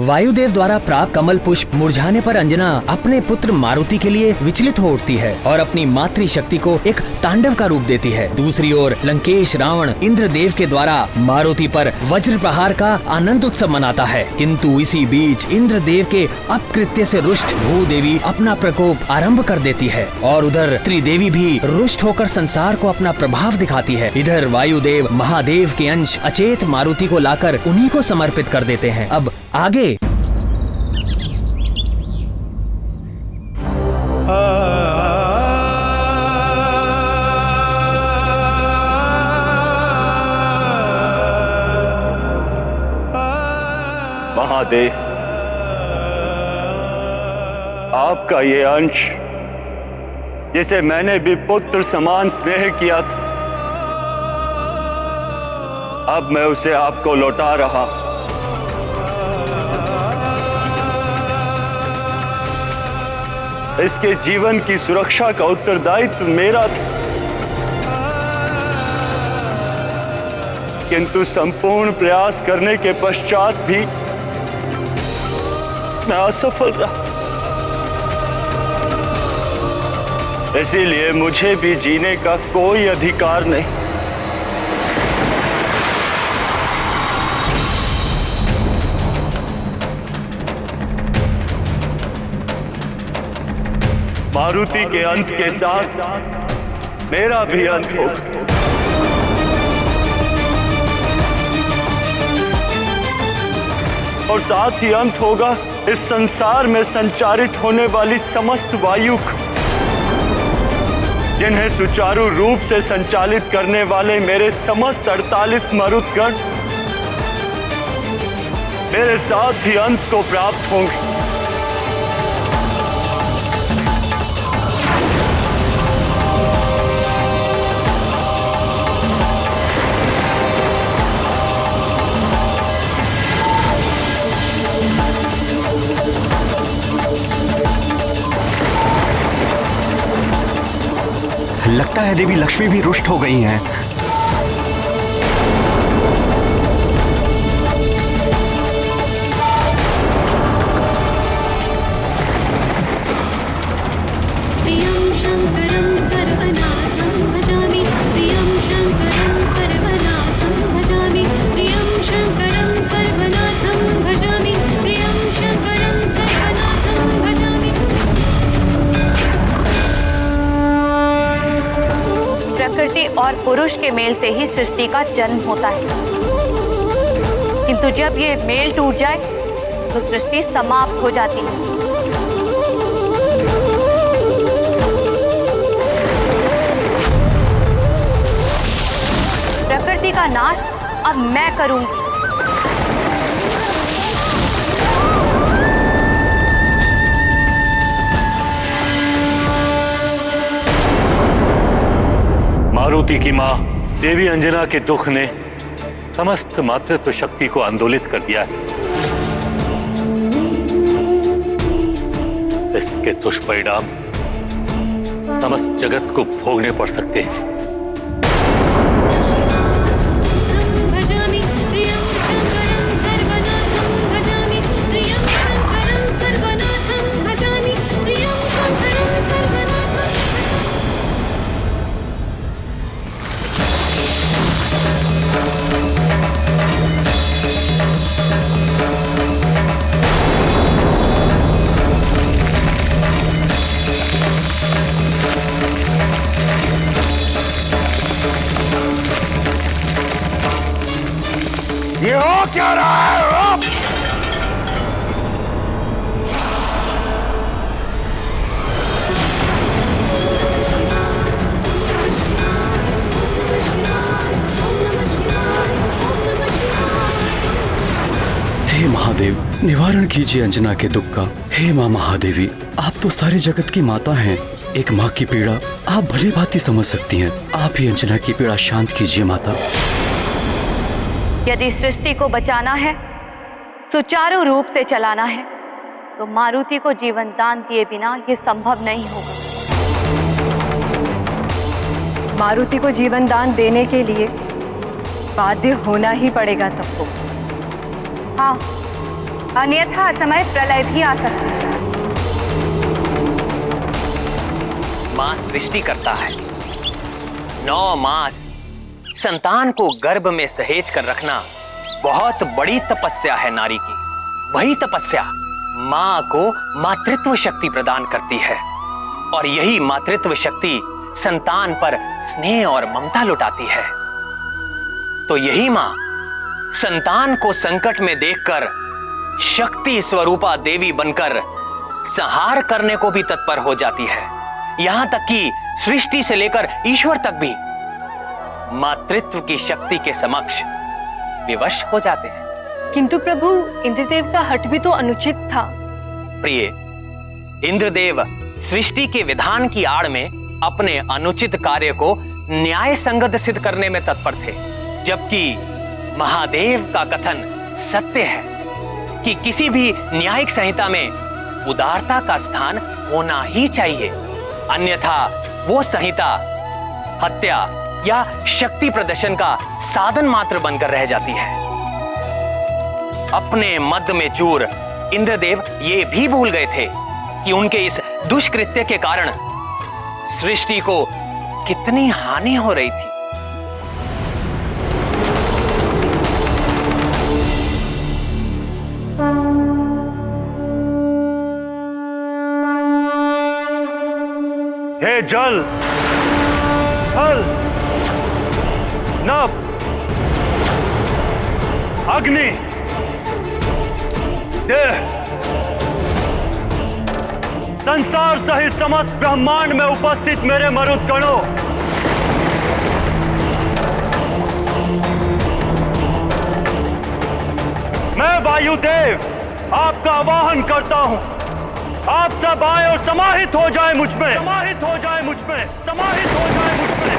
वायुदेव द्वारा प्राप्त कमल पुष्प मुरझाने पर अंजना अपने पुत्र मारुति के लिए विचलित हो उठती है और अपनी मातृ शक्ति को एक तांडव का रूप देती है। दूसरी ओर लंकेश रावण इंद्रदेव के द्वारा मारुति पर वज्र प्रहार का आनंद उत्सव मनाता है, किंतु इसी बीच इंद्रदेव के अपकृत्य से रुष्ट भूदेवी अपना प्रकोप आरंभ कर देती है और उधर त्रिदेवी भी रुष्ट होकर संसार को अपना प्रभाव दिखाती है। इधर वायुदेव महादेव के अंश अचेत मारुति को लाकर उन्हीं को समर्पित कर देते हैं। अब आगे महादेव, आपका ये अंश जिसे मैंने भी पुत्र समान स्नेह किया था, अब मैं उसे आपको लौटा रहा। इसके जीवन की सुरक्षा का उत्तरदायित्व मेरा था, किंतु संपूर्ण प्रयास करने के पश्चात भी मैं असफल रहा। इसीलिए मुझे भी जीने का कोई अधिकार नहीं। मारुति के अंत के साथ मेरा भी अंत होगा। और साथ ही अंत होगा इस संसार में संचारित होने वाली समस्त वायु का, जिन्हें सुचारू रूप से संचालित करने वाले मेरे समस्त 48 मरुतगण मेरे साथ ही अंत को प्राप्त होंगे। लगता है देवी लक्ष्मी भी रुष्ट हो गई हैं। प्रियं शंकरं सर्वनाथं भजामि, प्रियं शंकरं सर्वनाथं भजामि, प्रियं शंकरं सर्वनाथं भजामि, प्रियं शंकरं सर्वनाथं भजामि। प्रकृति और पुरुष के मेल से ही सृष्टि का जन्म होता है, किंतु जब ये मेल टूट जाए तो सृष्टि समाप्त हो जाती है। प्रकृति का नाश अब मैं करूंगी। मारुति की मां देवी अंजना के दुख ने समस्त मातृत्व शक्ति को आंदोलित कर दिया है। इसके दुष्परिणाम समस्त जगत को भोगने पड़ सकते हैं। ये हो क्या रहा है? हे महादेव, निवारण कीजिए अंजना के दुख का। हे माँ महादेवी, आप तो सारे जगत की माता हैं। एक माँ की पीड़ा आप भली भांति समझ सकती हैं। आप ही अंजना की पीड़ा शांत कीजिए माता। यदि सृष्टि को बचाना है, सुचारू रूप से चलाना है, तो मारुति को जीवन दान दिए बिना ये संभव नहीं होगा। मारुति को जीवन दान देने के लिए बाध्य होना ही पड़ेगा सबको। हाँ, अन्यथा असमय प्रलय भी आ सकता है। मां सृष्टि करता है। 9 मास संतान को गर्भ में सहेज कर रखना बहुत बड़ी तपस्या है नारी की। वही तपस्या मां को मातृत्व शक्ति प्रदान करती है और यही मातृत्व शक्ति संतान पर स्नेह और ममता लुटाती है। तो यही मां संतान को संकट में देखकर शक्ति स्वरूपा देवी बनकर संहार करने को भी तत्पर हो जाती है। यहां तक कि सृष्टि से लेकर ईश्वर तक भी मातृत्व की शक्ति के समक्ष विवश हो जाते हैं। किंतु प्रभु, इंद्रदेव का हठ भी तो अनुचित था। प्रिय, इंद्रदेव सृष्टि के विधान की आड़ में अपने अनुचित कार्य को न्याय संगत सिद्ध करने में तत्पर थे, जबकि महादेव का कथन सत्य है कि किसी भी न्यायिक संहिता में उदारता का स्थान होना ही चाहिए, अन्यथा वो संहिता हत्या या शक्ति प्रदर्शन का साधन मात्र बनकर रह जाती है। अपने मद में चूर इंद्रदेव ये भी भूल गए थे कि उनके इस दुष्कृत्य के कारण सृष्टि को कितनी हानि हो रही थी। हे जल, थल, नभ, अग्नि, देह, संसार सहित समस्त ब्रह्मांड में उपस्थित मेरे मरुदगणों, मैं वायुदेव आपका आवाहन करता हूं। आप सब आए और समाहित हो जाए मुझ में, समाहित हो जाए मुझ में, समाहित हो जाए मुझ में।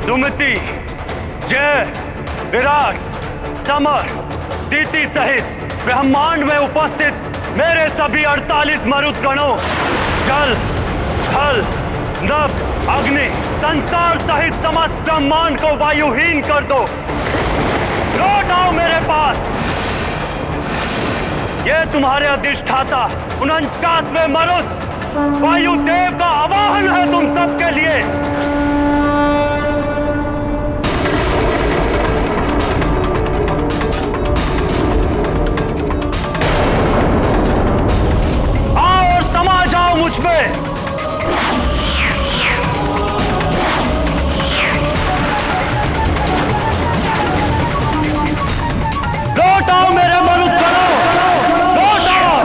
सुमति, जय, विराट, समर, दीति सहित ब्रह्मांड में उपस्थित मेरे सभी 48 मरुदगणों, जल, थल, नभ, अग्नि, संसार सहित समस्त ब्रह्मांड को वायुहीन कर दो। लौट आओ मेरे पास। ये तुम्हारे अधिष्ठाता 49वें मरुद वायुदेव का आवाहन है तुम सबके लिए। मुझ में लौट आओ मेरे मरुदगणों, लौट आओ।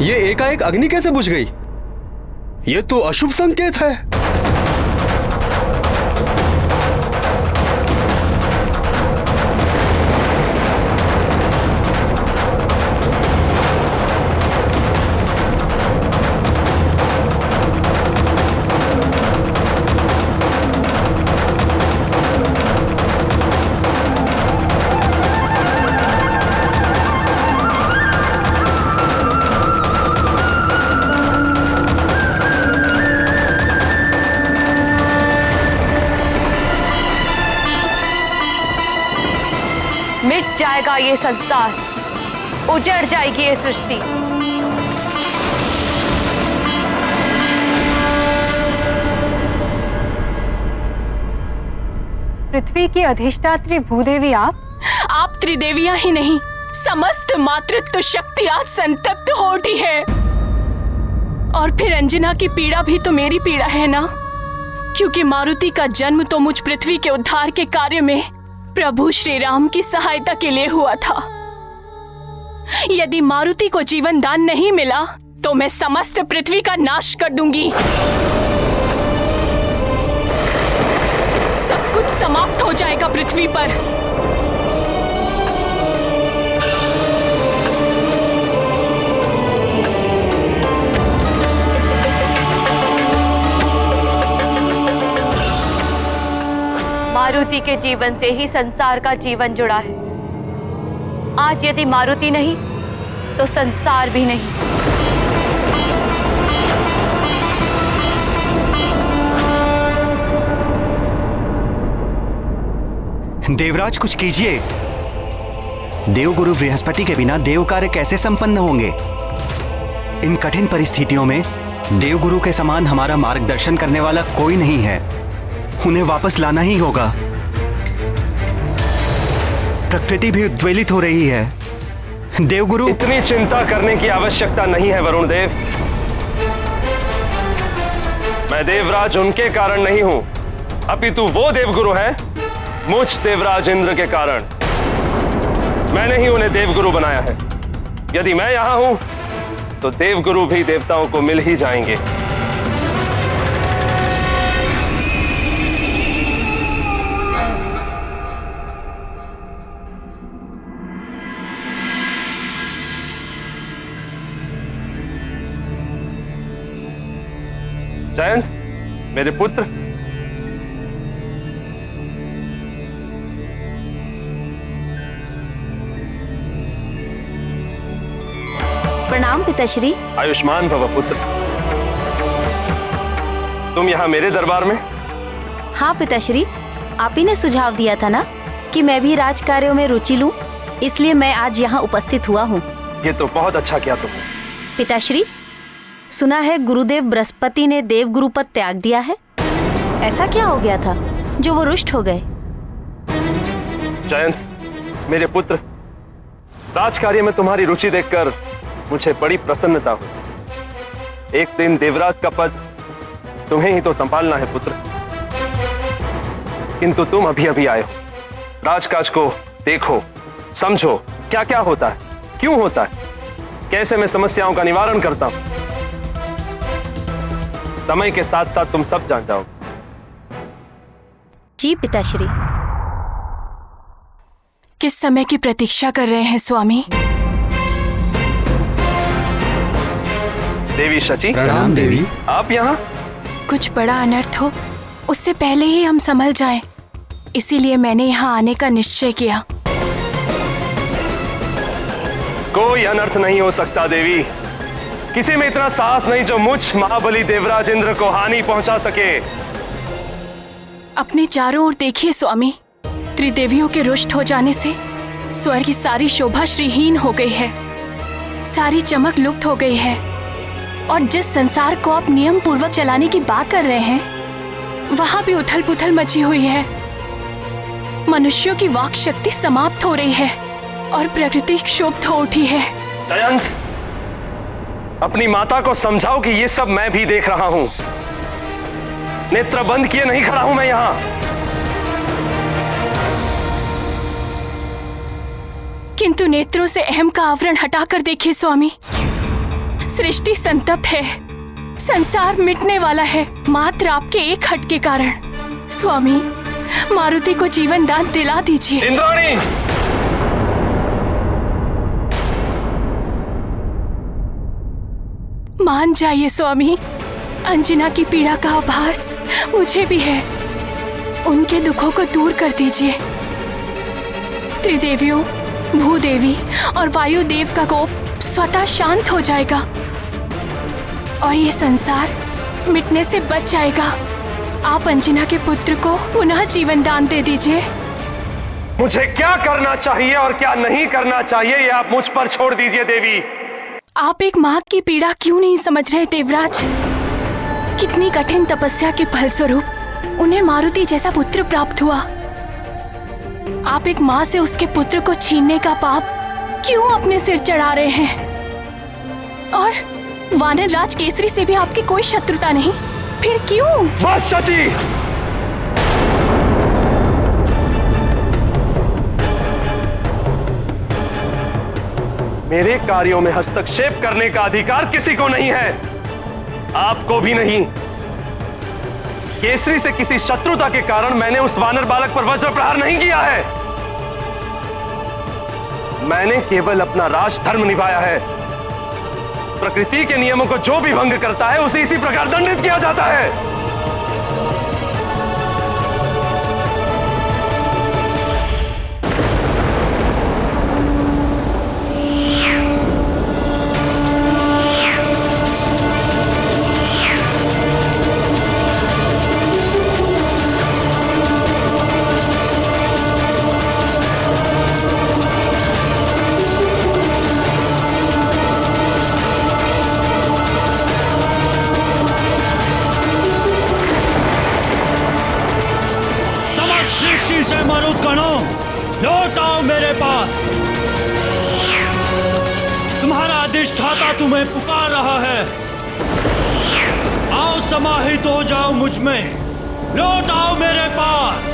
ये एकाएक अग्नि कैसे बुझ गई? ये तो अशुभ संकेत है। जाएगा ये संसार, उजड़ जाएगी ये सृष्टि। पृथ्वी की अधिष्ठात्री भूदेवी आप त्रिदेवियां ही नहीं, समस्त मातृत्व शक्ति आज संतप्त हो उठी है। और फिर अंजना की पीड़ा भी तो मेरी पीड़ा है ना, क्योंकि मारुति का जन्म तो मुझ पृथ्वी के उद्धार के कार्य में प्रभु श्री राम की सहायता के लिए हुआ था। यदि मारुति को जीवन दान नहीं मिला तो मैं समस्त पृथ्वी का नाश कर दूंगी। सब कुछ समाप्त हो जाएगा पृथ्वी पर। मारुति के जीवन से ही संसार का जीवन जुड़ा है। आज यदि मारुति नहीं तो संसार भी नहीं। देवराज कुछ कीजिए। देवगुरु बृहस्पति के बिना देव कार्य कैसे संपन्न होंगे? इन कठिन परिस्थितियों में देवगुरु के समान हमारा मार्गदर्शन करने वाला कोई नहीं है। उन्हें वापस लाना ही होगा। प्रकृति भी उद्वेलित हो रही है। देवगुरु, इतनी चिंता करने की आवश्यकता नहीं है वरुण देव। मैं देवराज उनके कारण नहीं हूं, अपितु वो देवगुरु है मुझ देवराज इंद्र के कारण। मैंने ही उन्हें देवगुरु बनाया है। यदि मैं यहां हूं तो देवगुरु भी देवताओं को मिल ही जाएंगे। जयंत, मेरे पुत्र, प्रणाम पिताश्री। आयुष्मान भव पुत्र। तुम यहाँ मेरे दरबार में? हाँ पिताश्री, आप ही ने सुझाव दिया था ना कि मैं भी राज कार्यों में रुचि लूं, इसलिए मैं आज यहाँ उपस्थित हुआ हूँ। ये तो बहुत अच्छा किया तुमने। पिताश्री, सुना है गुरुदेव बृहस्पति ने देवगुरु पद त्याग दिया है। ऐसा क्या हो गया था जो वो रुष्ट हो गए? जयंत, मेरे पुत्र, राज कार्य में तुम्हारी रुचि देखकर मुझे बड़ी प्रसन्नता हुई। एक दिन देवराज का पद तुम्हें ही तो संभालना है पुत्र, किंतु तुम अभी अभी आए हो। राजकाज को देखो, समझो क्या क्या होता है, क्यों होता है, कैसे मैं समस्याओं का निवारण करता हूं। समय के साथ साथ तुम सब जान जाओ। जी पिताश्री। किस समय की प्रतीक्षा कर रहे हैं स्वामी? देवी शची। प्रणाम देवी। आप यहाँ? कुछ बड़ा अनर्थ हो उससे पहले ही हम संभल जाएं, इसीलिए मैंने यहाँ आने का निश्चय किया। कोई अनर्थ नहीं हो सकता देवी। किसी में इतना साहस नहीं जो मुझ महाबली देवराज इंद्र को हानि पहुंचा सके। अपने चारों ओर देखिए स्वामी, त्रिदेवियों के रुष्ट हो जाने से स्वर्ग की सारी शोभा श्रीहीन हो गई है, सारी चमक लुप्त हो गई है। और जिस संसार को आप नियम पूर्वक चलाने की बात कर रहे हैं, वहां भी उथल पुथल मची हुई है। मनुष्यों की वाक शक्ति समाप्त हो रही है और प्रकृति क्षुब्ध हो उठी है। जयंत, अपनी माता को समझाओ कि ये सब मैं भी देख रहा हूं। नेत्र बंद किए नहीं खड़ा हूं मैं यहां। किंतु नेत्रों से अहम का आवरण हटाकर देखिए स्वामी, सृष्टि संतप्त है, संसार मिटने वाला है मात्र आपके एक हट के कारण। स्वामी, मारुति को जीवन दान दिला दीजिए। इंद्राणी! मान जाइए स्वामी, अंजना की पीड़ा का आभास मुझे भी है। उनके दुखों को दूर कर दीजिए। त्रिदेवियों, भूदेवी और वायुदेव का कोप स्वतः शांत हो जाएगा और ये संसार मिटने से बच जाएगा। आप अंजना के पुत्र को पुनः जीवन दान दे दीजिए। मुझे क्या करना चाहिए और क्या नहीं करना चाहिए ये आप मुझ पर छोड़ दीजिए देवी। आप एक माँ की पीड़ा क्यों नहीं समझ रहे देवराज? कितनी कठिन तपस्या के फलस्वरूप उन्हें मारुति जैसा पुत्र प्राप्त हुआ। आप एक माँ से उसके पुत्र को छीनने का पाप क्यों अपने सिर चढ़ा रहे हैं? और वानर राज केसरी से भी आपकी कोई शत्रुता नहीं, फिर क्यों? बस चाची, मेरे कार्यों में हस्तक्षेप करने का अधिकार किसी को नहीं है, आपको भी नहीं। केसरी से किसी शत्रुता के कारण मैंने उस वानर बालक पर वज्र प्रहार नहीं किया है। मैंने केवल अपना राजधर्म निभाया है। प्रकृति के नियमों को जो भी भंग करता है उसे इसी प्रकार दंडित किया जाता है। सृष्टि से मरुत गणों, लौट आओ मेरे पास। तुम्हारा अधिष्ठाता तुम्हें पुकार रहा है। आओ समाहित हो जाओ मुझ में, लौट आओ मेरे पास।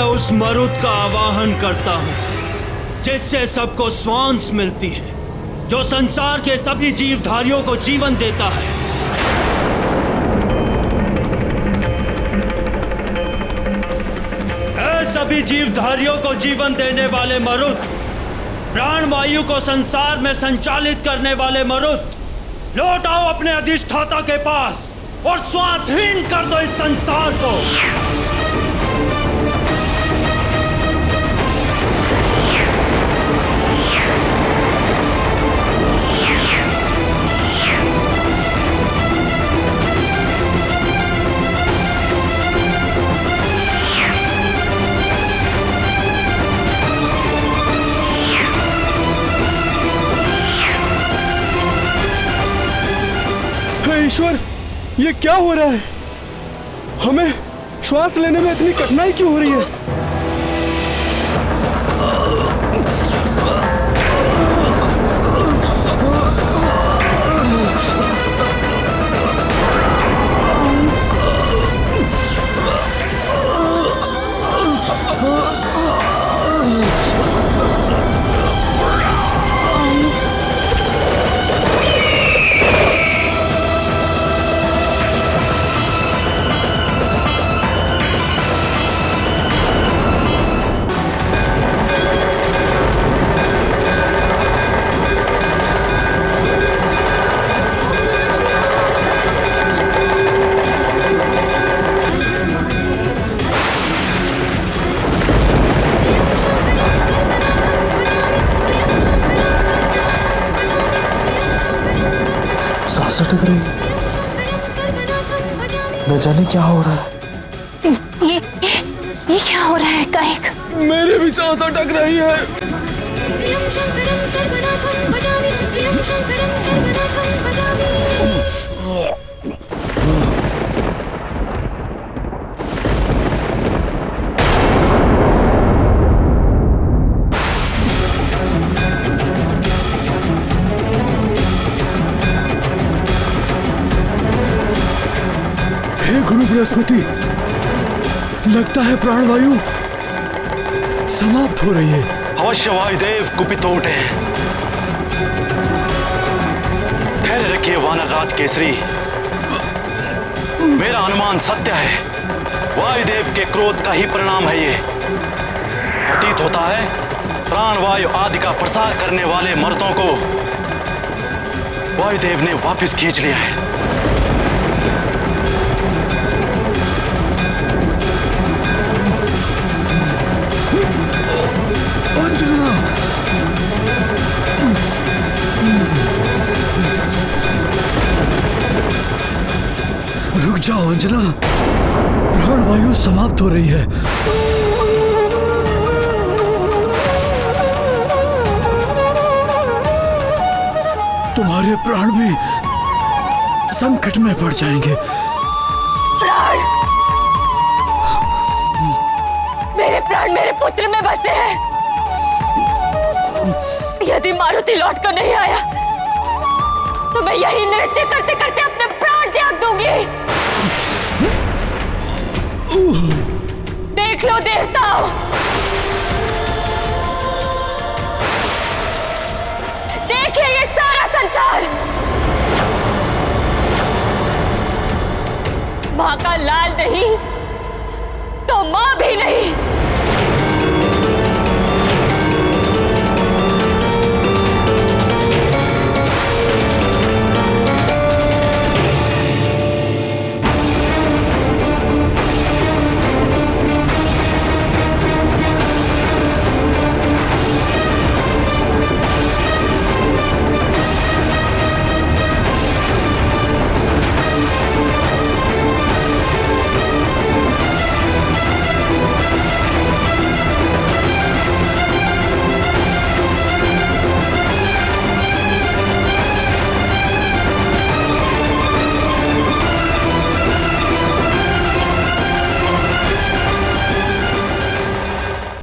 उस मरुत का आवाहन करता हूं जिससे सबको श्वास मिलती है, जो संसार के सभी जीवधारियों को जीवन देता है। ऐ सभी जीवधारियों को जीवन देने वाले मरुत, प्राणवायु को संसार में संचालित करने वाले मरुत, लौट आओ अपने अधिष्ठाता के पास और श्वासहीन कर दो इस संसार को। ईश्वर, ये क्या हो रहा है? हमें श्वास लेने में इतनी कठिनाई क्यों हो रही है? सांस अटक रही, न जाने क्या हो रहा है। ये क्या हो रहा है कायक? मेरे भी सांस अटक रही है। गुरु बृहस्पति, लगता है प्राणवायु समाप्त हो रही है। अवश्य वायुदेव कुपित हो उठे हैं। धैर्य रखिए वानर राज केसरी, मेरा अनुमान सत्य है। वायुदेव के क्रोध का ही परिणाम है ये। प्रतीत होता है प्राणवायु आदि का प्रसार करने वाले मर्दों को वायुदेव ने वापस खींच लिया है। अंजना, रुक जाओ अंजना, प्राणवायु समाप्त हो रही है। तुम्हारे प्राण भी संकट में पड़ जाएंगे। प्राण, मेरे प्राण मेरे पुत्र में बसे हैं। यदि मारुति लौट कर नहीं आया तो मैं यही नृत्य करते करते अपने प्राण त्याग दूंगी। देख लो देवताओं, देखिए ये सारा संसार मां का लाल नहीं तो मां भी नहीं।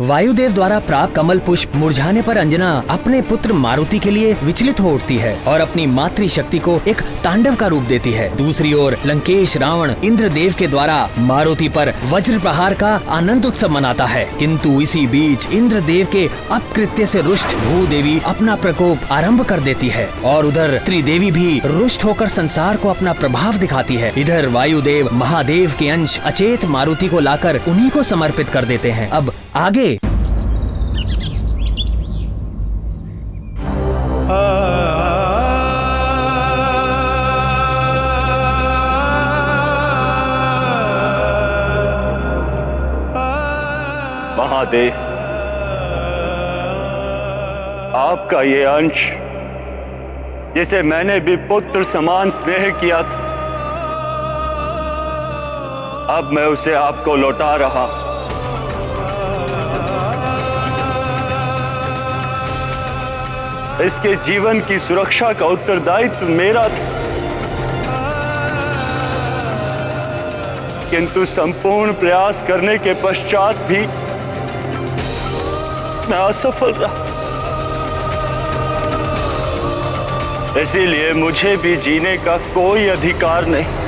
वायुदेव द्वारा प्राप्त कमल पुष्प मुरझाने पर अंजना अपने पुत्र मारुति के लिए विचलित हो उठती है और अपनी मातृ शक्ति को एक तांडव का रूप देती है। दूसरी ओर लंकेश रावण इंद्रदेव के द्वारा मारुति पर वज्र प्रहार का आनंद उत्सव मनाता है, किंतु इसी बीच इंद्रदेव के अपकृत्य से रुष्ट भूदेवी अपना प्रकोप आरंभ कर देती है और उधर त्रिदेवी भी रुष्ट होकर संसार को अपना प्रभाव दिखाती है। इधर वायुदेव महादेव के अंश अचेत मारुति को लाकर उन्हीं को समर्पित कर देते हैं। अब आगे महादेव, आपका ये अंश जिसे मैंने भी पुत्र समान स्नेह किया था, अब मैं उसे आपको लौटा रहा। इसके जीवन की सुरक्षा का उत्तरदायित्व मेरा था, किंतु संपूर्ण प्रयास करने के पश्चात भी मैं असफल रहा। इसीलिए मुझे भी जीने का कोई अधिकार नहीं।